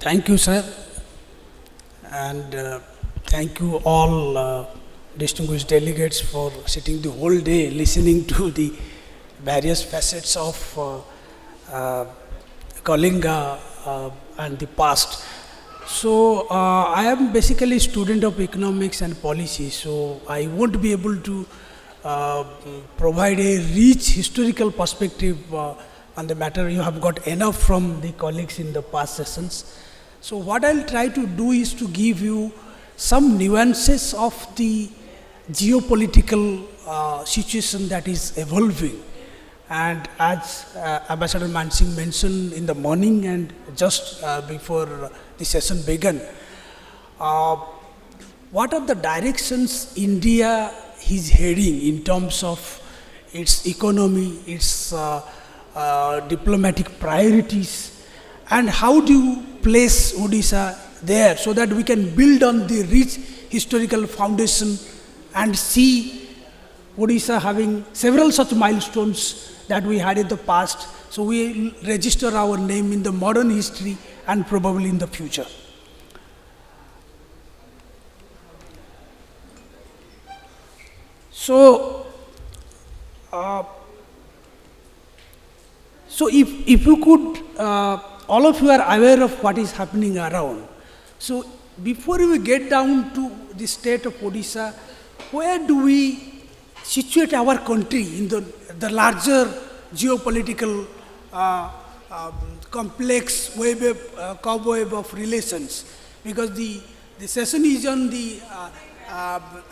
Thank you, sir, and thank you all distinguished delegates for sitting the whole day listening to the various facets of Kalinga and the past. So I am basically a student of economics and policy, so I won't be able to provide a rich historical perspective on the matter. You have got enough from the colleagues in the past sessions. So what I'll try to do is to give you some nuances of the geopolitical situation that is evolving. And as Ambassador Mansingh mentioned in the morning and just before the session began, what are the directions India is heading in terms of its economy, its diplomatic priorities, and how do you place Odisha there so that we can build on the rich historical foundation and see Odisha having several such milestones that we had in the past, so we register our name in the modern history and probably in the future. So, if you could, all of you are aware of what is happening around. So before we get down to the state of Odisha, where do we situate our country in the larger geopolitical complex cobweb of relations? Because the session is on the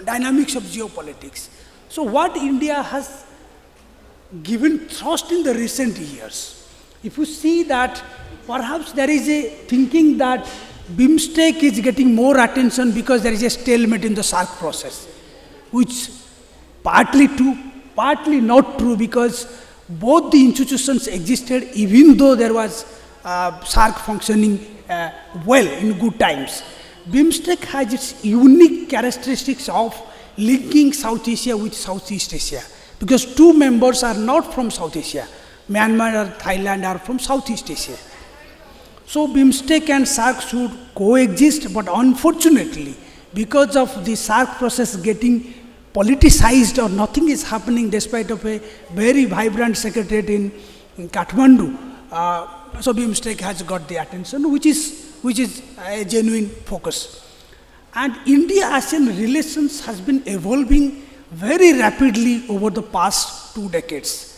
dynamics of geopolitics. So what India has given thrust in the recent years, if you see that perhaps there is a thinking that BIMSTEC is getting more attention because there is a stalemate in the SAARC process, which partly true, partly not true, because both the institutions existed even though there was SAARC functioning well in good times. BIMSTEC has its unique characteristics of linking South Asia with Southeast Asia, because two members are not from South Asia. Myanmar or Thailand are from Southeast Asia. So BIMSTEC and SAARC should coexist, but unfortunately, because of the SAARC process getting politicized or nothing is happening despite of a very vibrant secretariat in Kathmandu, so BIMSTEC has got the attention, which is a genuine focus. And India-ASEAN relations has been evolving very rapidly over the past 2 decades.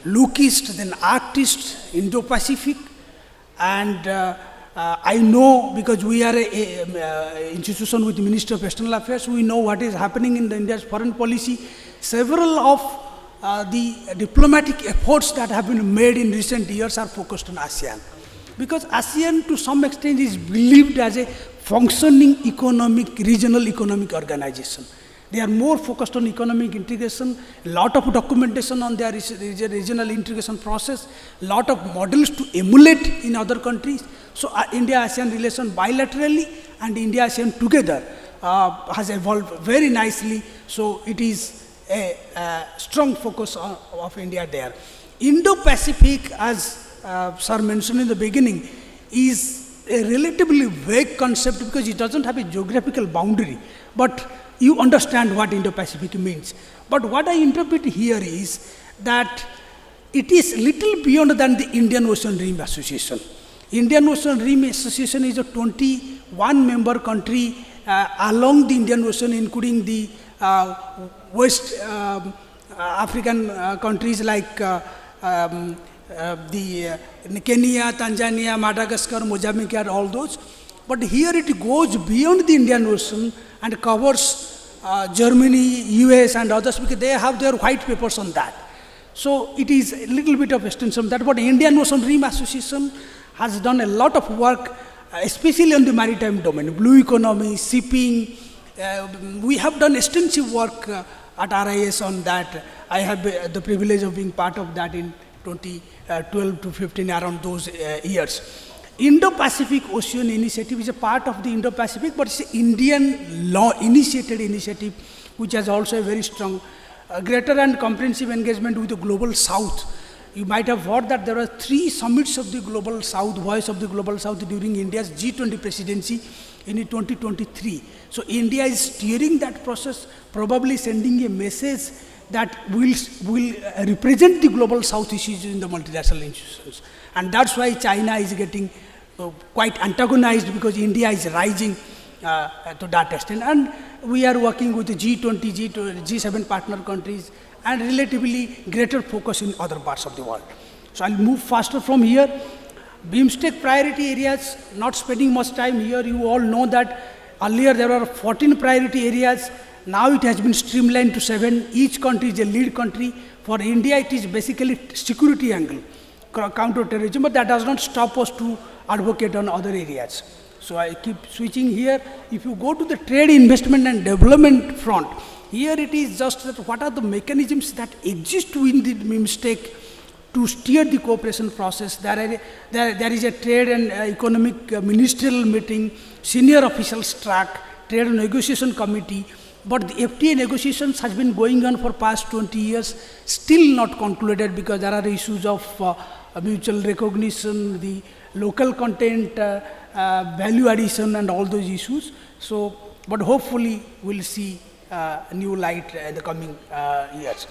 Look East, then Act East, Indo-Pacific, and I know, because we are an institution with the Ministry of External Affairs, we know what is happening in India's foreign policy. Several of the diplomatic efforts that have been made in recent years are focused on ASEAN. Because ASEAN to some extent is believed as a functioning regional economic organization. They are more focused on economic integration, a lot of documentation on their regional integration process, a lot of models to emulate in other countries. So India-ASEAN relation bilaterally and India-ASEAN together has evolved very nicely. So it is a strong focus of India there. Indo-Pacific, as Sir mentioned in the beginning, is a relatively vague concept because it doesn't have a geographical boundary. But you understand what Indo-Pacific means. But what I interpret here is that it is little beyond than the Indian Ocean Rim Association. Indian Ocean Rim Association is a 21-member country along the Indian Ocean, including the West African countries like the Kenya, Tanzania, Madagascar, Mozambique, and all those. But here it goes beyond the Indian Ocean and covers Germany, US, and others, because they have their white papers on that. So it is a little bit of extension of that. But Indian Ocean Rim Association has done a lot of work, especially on the maritime domain, blue economy, shipping. We have done extensive work at RIS on that. I have the privilege of being part of that in 2012 to 15, around those years. Indo-Pacific Ocean Initiative is a part of the Indo-Pacific, but it's an Indian law-initiated initiative, which has also a very strong, greater and comprehensive engagement with the global South. you might have heard that there were 3 summits of the Global South, Voice of the Global South during India's G20 presidency in 2023. So India is steering that process, probably sending a message that will represent the Global South issues in the multilateral institutions. And that's why China is getting quite antagonized, because India is rising to that extent. And we are working with the G20, G7 partner countries, and relatively greater focus in other parts of the world. So I'll move faster from here. BIMSTEC priority areas, not spending much time here. You all know that earlier there were 14 priority areas. Now it has been streamlined to 7. Each country is a lead country. For India, it is basically security angle, counter-terrorism, but that does not stop us to advocate on other areas. So I keep switching here. If you go to the trade, investment and development front, here it is just that what are the mechanisms that exist within the BIMSTEC to steer the cooperation process. There is a trade and economic ministerial meeting, senior officials track, trade negotiation committee, but the FTA negotiations has been going on for past 20 years, still not concluded, because there are issues of mutual recognition, the local content, value addition, and all those issues. So, but hopefully we'll see new light in the coming years.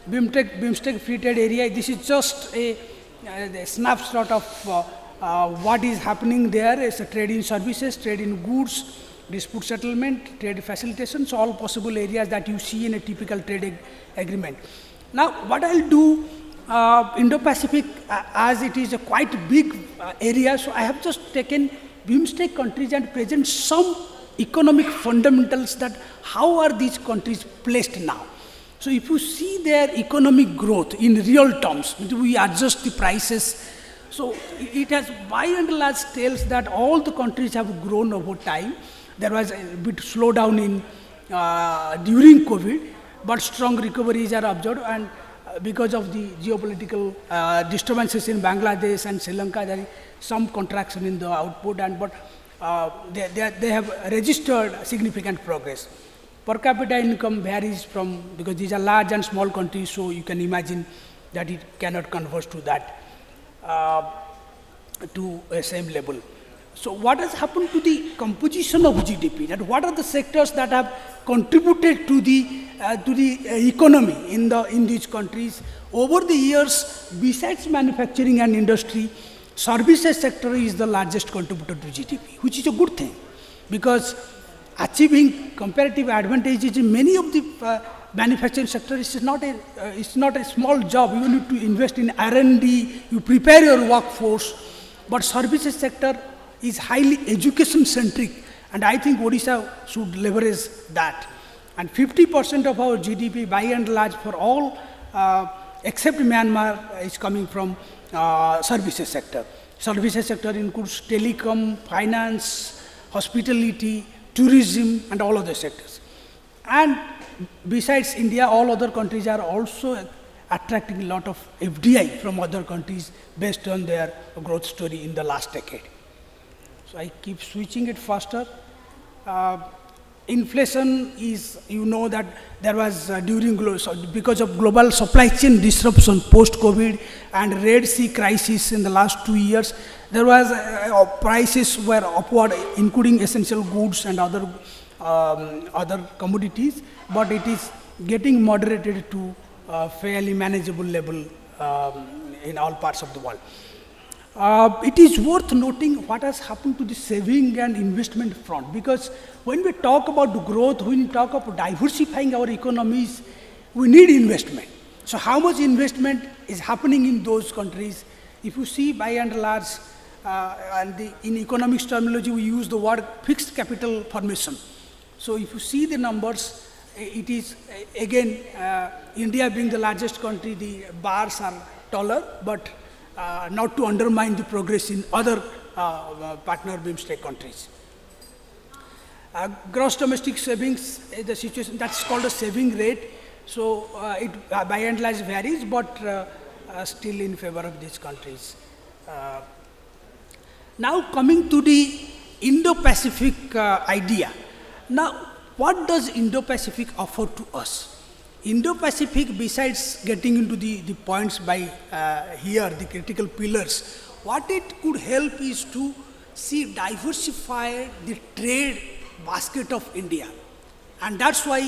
BIMSTEC free trade area, this is just a snapshot of what is happening there. It's a trade in services, trade in goods, dispute settlement, trade facilitation, so all possible areas that you see in a typical trade agreement. Now, what I'll do, Indo-Pacific, as it is a quite big area, so I have just taken BIMSTEC countries and present some economic fundamentals that how are these countries placed now. So if you see their economic growth in real terms, we adjust the prices. So it has by and large tells that all the countries have grown over time. There was a bit slowdown in during COVID, but strong recoveries are observed, and because of the geopolitical disturbances in Bangladesh and Sri Lanka, there is some contraction in the output, and but they have registered significant progress. Per capita income varies from, because these are large and small countries, so you can imagine that it cannot converge to that, to a same level. So what has happened to the composition of GDP? That what are the sectors that have contributed to the economy in these countries? Over the years, besides manufacturing and industry, services sector is the largest contributor to GDP, which is a good thing, because achieving comparative advantages in many of the manufacturing sectors is not a small job. You need to invest in R&D, you prepare your workforce, but services sector is highly education-centric, and I think Odisha should leverage that. And 50% of our GDP, by and large, for all except Myanmar, is coming from services sector. Services sector includes telecom, finance, hospitality, tourism, and all other sectors. And besides India, all other countries are also attracting a lot of FDI from other countries based on their growth story in the last decade. So I keep switching it faster. Inflation is, you know that there was because of global supply chain disruption post-COVID and Red Sea crisis in the last 2 years, there was prices were upward, including essential goods and other commodities, but it is getting moderated to a fairly manageable level in all parts of the world. It is worth noting what has happened to the saving and investment front, because when we talk about the growth, when we talk about diversifying our economies, we need investment. So how much investment is happening in those countries? If you see by and large, in economics terminology, we use the word fixed capital formation. So if you see the numbers, it is again, India being the largest country, the bars are taller, but not to undermine the progress in other partner BIMSTEC countries. Gross domestic savings is the situation, that's called a saving rate. So it by and large varies, but still in favor of these countries. Now coming to the Indo-Pacific idea. Now, what does Indo-Pacific offer to us? Indo-Pacific, besides getting into the points by here, the critical pillars, what it could help is to see diversify the trade basket of India. And that's why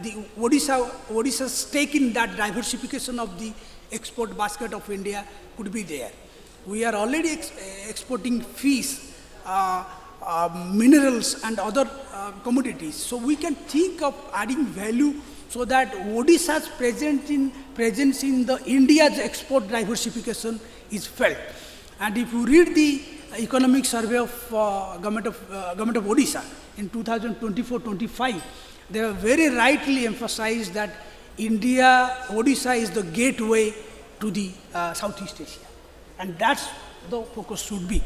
the Odisha's stake in that diversification of the export basket of India could be there. We are already exporting fish, minerals and other commodities. So we can think of adding value so that Odisha's presence in the India's export diversification is felt. And if you read the economic survey of government of Odisha in 2024-25, they have very rightly emphasized that Odisha is the gateway to the Southeast Asia. And that's the focus should be.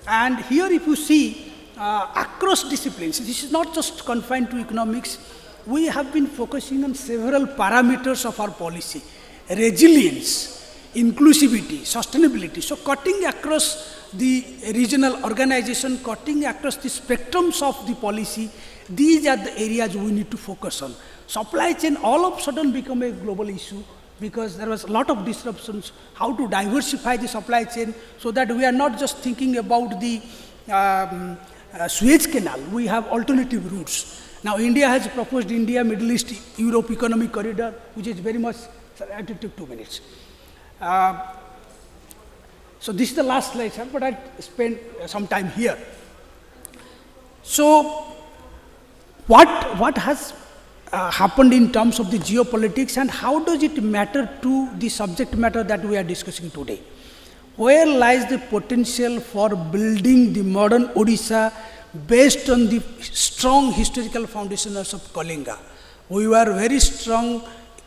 And here if you see across disciplines, this is not just confined to economics, we have been focusing on several parameters of our policy: resilience, inclusivity, sustainability. So cutting across the regional organization, cutting across the spectrums of the policy, these are the areas we need to focus on. Supply chain all of a sudden become a global issue because there was a lot of disruptions, how to diversify the supply chain so that we are not just thinking about the Suez Canal, we have alternative routes. Now India has proposed India, Middle East, Europe economic corridor, which is very much, I have to take 2 minutes. So this is the last slide, sir, but I spent some time here. So what has happened in terms of the geopolitics and how does it matter to the subject matter that we are discussing today? Where lies the potential for building the modern Odisha based on the strong historical foundations of Kalinga? We were very strong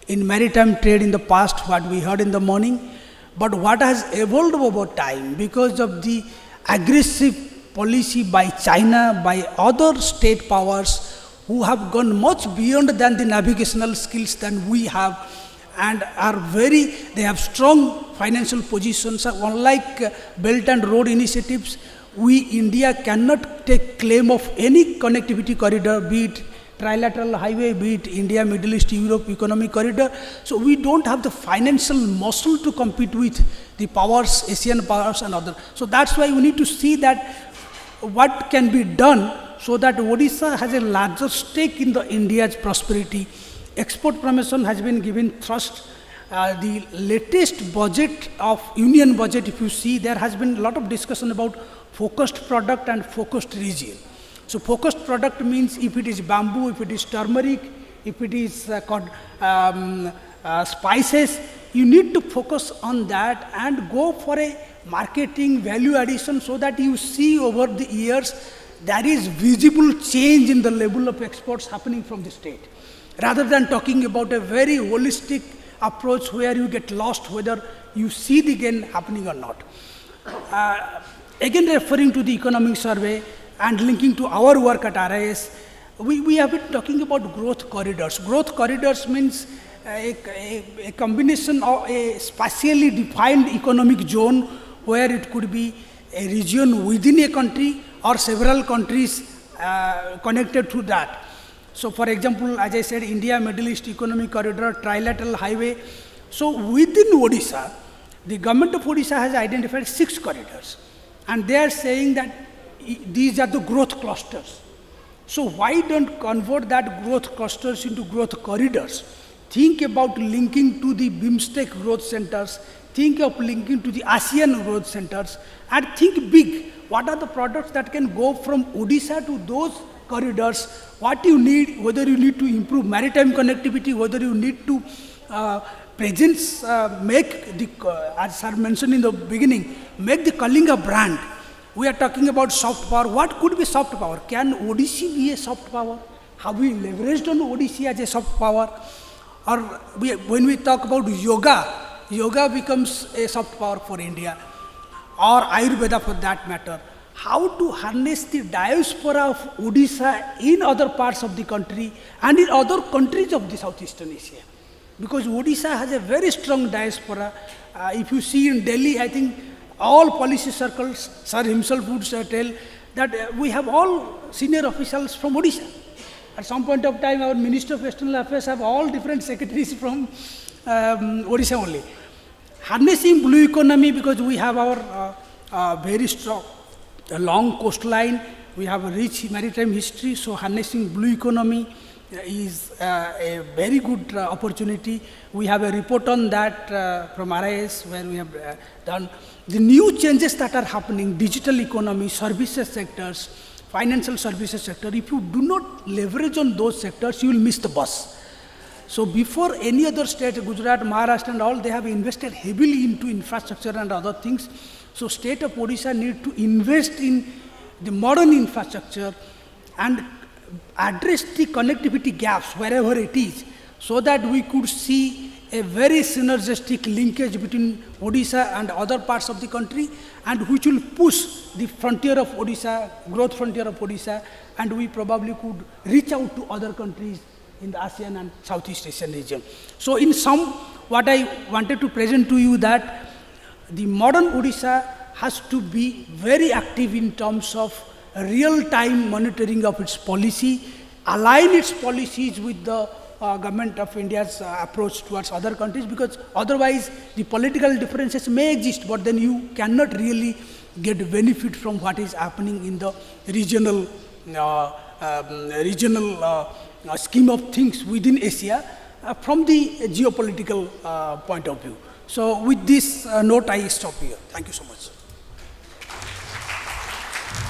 in maritime trade in the past, what we heard in the morning, but what has evolved over time because of the aggressive policy by China, by other state powers who have gone much beyond than the navigational skills than we have and they have strong financial positions. Unlike Belt and Road initiatives, India cannot take claim of any connectivity corridor, be it trilateral highway, be it India, Middle East, Europe economic corridor. So we don't have the financial muscle to compete with the powers, Asian powers and others. So that's why we need to see that what can be done so that Odisha has a larger stake in the India's prosperity. Export promotion has been given thrust. The latest budget of Union budget, if you see, there has been a lot of discussion about focused product and focused region. So focused product means if it is bamboo, if it is turmeric, if it is spices, you need to focus on that and go for a marketing value addition so that you see over the years there is visible change in the level of exports happening from the state. Rather than talking about a very holistic approach where you get lost whether you see the gain happening or not. Again referring to the economic survey and linking to our work at RIS, we have been talking about growth corridors. Growth corridors means a combination of a spatially defined economic zone where it could be a region within a country or several countries connected to that. So for example, as I said, India, Middle East economic corridor, trilateral highway. So within Odisha, the government of Odisha has identified 6 corridors. And they are saying that these are the growth clusters. So why don't convert that growth clusters into growth corridors? Think about linking to the BIMSTEC growth centers, think of linking to the ASEAN growth centers, and think big. What are the products that can go from Odisha to those corridors? What you need, whether you need to improve maritime connectivity, whether you need to presence, make the, as sir mentioned in the beginning, make the Kalinga brand. We are talking about soft power. What could be soft power? Can Odisha be a soft power? Have we leveraged on Odisha as a soft power? Or when we talk about yoga becomes a soft power for India, or Ayurveda for that matter. How to harness the diaspora of Odisha in other parts of the country and in other countries of the Southeastern Asia. Because Odisha has a very strong diaspora. If you see in Delhi, I think all policy circles, sir himself would tell that we have all senior officials from Odisha. At some point of time, our Minister of External Affairs have all different secretaries from Odisha only. Harnessing blue economy, because we have our very strong, long coastline, we have a rich maritime history, so harnessing blue economy is a very good opportunity. We have a report on that from RIS, where we have done the new changes that are happening, digital economy, services sectors, financial services sector. If you do not leverage on those sectors, you will miss the bus. So before any other state, Gujarat, Maharashtra and all, they have invested heavily into infrastructure and other things. So state of Odisha need to invest in the modern infrastructure and address the connectivity gaps wherever it is, so that we could see a very synergistic linkage between Odisha and other parts of the country, and which will push the frontier of Odisha, growth frontier of Odisha, and we probably could reach out to other countries in the ASEAN and Southeast Asian region. So in sum, what I wanted to present to you that the modern Odisha has to be very active in terms of real-time monitoring of its policy, align its policies with the government of India's approach towards other countries, because otherwise the political differences may exist, but then you cannot really get benefit from what is happening in the regional scheme of things within Asia from the geopolitical point of view. So with this note, I stop here. Thank you so much.